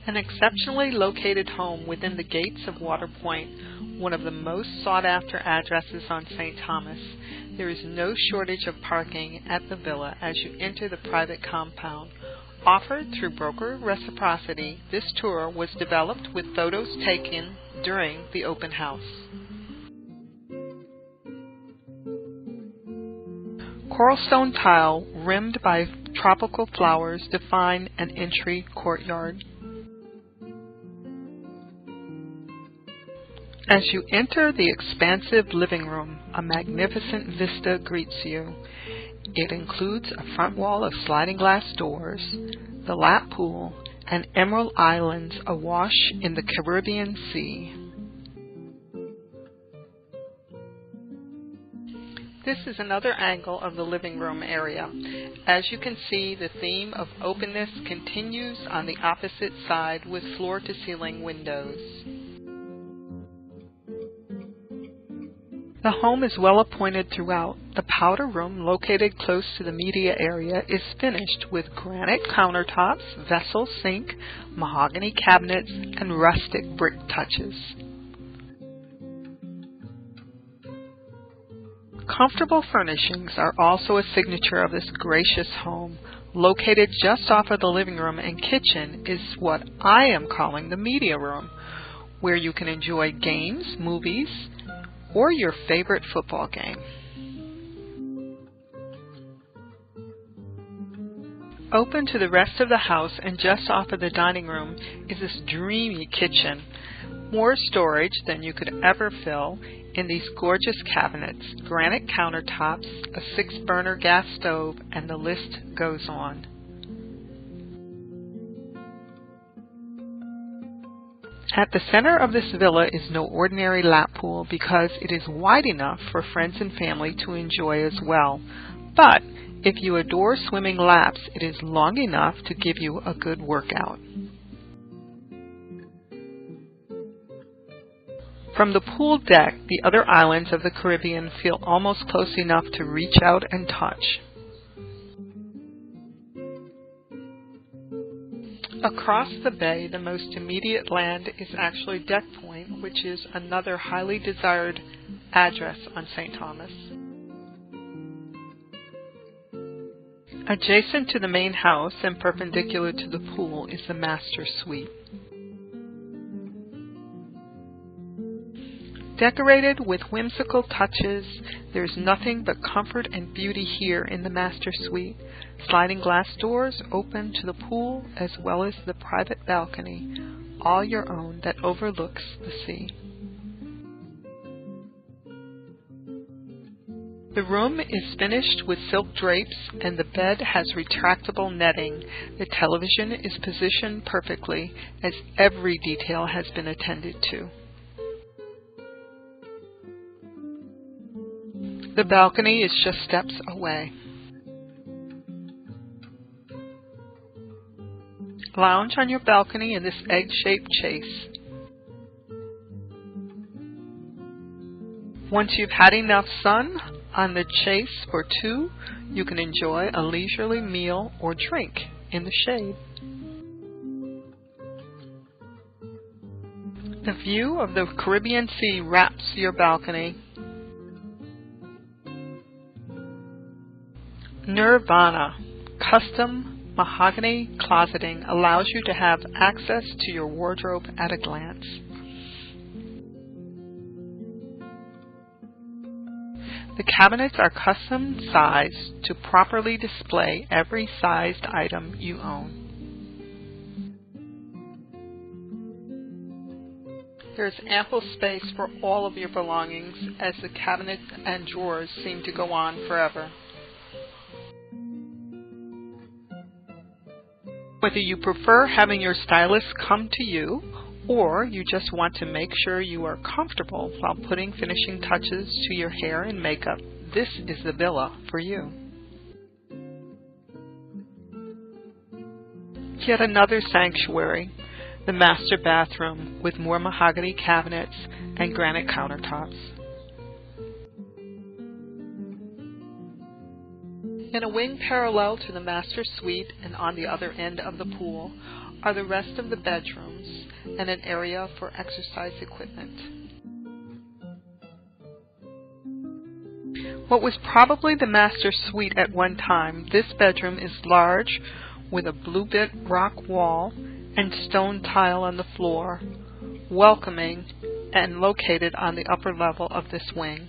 An exceptionally located home within the gates of Water Point, one of the most sought-after addresses on St. Thomas. There is no shortage of parking at the villa as you enter the private compound. Offered through broker Reciprocity, this tour was developed with photos taken during the open house. Coral stone tile rimmed by tropical flowers define an entry courtyard. As you enter the expansive living room, a magnificent vista greets you. It includes a front wall of sliding glass doors, the lap pool, and emerald islands awash in the Caribbean Sea. This is another angle of the living room area. As you can see, the theme of openness continues on the opposite side with floor-to-ceiling windows. The home is well appointed throughout. The powder room, located close to the media area, is finished with granite countertops, vessel sink, mahogany cabinets, and rustic brick touches. Comfortable furnishings are also a signature of this gracious home. Located just off of the living room and kitchen is what I am calling the media room, where you can enjoy games, movies, or your favorite football game. Open to the rest of the house and just off of the dining room is this dreamy kitchen. More storage than you could ever fill in these gorgeous cabinets, granite countertops, a 6-burner gas stove, and the list goes on. At the center of this villa is no ordinary lap pool because it is wide enough for friends and family to enjoy as well. But if you adore swimming laps, it is long enough to give you a good workout. From the pool deck, the other islands of the Caribbean feel almost close enough to reach out and touch. Across the bay, the most immediate land is actually Deck Point, which is another highly desired address on St. Thomas. Adjacent to the main house and perpendicular to the pool is the master suite. Decorated with whimsical touches, there's nothing but comfort and beauty here in the master suite. Sliding glass doors open to the pool as well as the private balcony, all your own, that overlooks the sea. The room is finished with silk drapes and the bed has retractable netting. The television is positioned perfectly as every detail has been attended to. The balcony is just steps away. Lounge on your balcony in this egg-shaped chase. Once you've had enough sun on the chase for two, you can enjoy a leisurely meal or drink in the shade. The view of the Caribbean Sea wraps your balcony. Nirvana. Custom mahogany closeting allows you to have access to your wardrobe at a glance. The cabinets are custom sized to properly display every sized item you own. There is ample space for all of your belongings as the cabinets and drawers seem to go on forever. Whether you prefer having your stylist come to you or you just want to make sure you are comfortable while putting finishing touches to your hair and makeup, this is the villa for you. Yet another sanctuary, the master bathroom with more mahogany cabinets and granite countertops. In a wing parallel to the master suite and on the other end of the pool are the rest of the bedrooms and an area for exercise equipment. What was probably the master suite at one time, this bedroom is large with a bluebit rock wall and stone tile on the floor, welcoming and located on the upper level of this wing.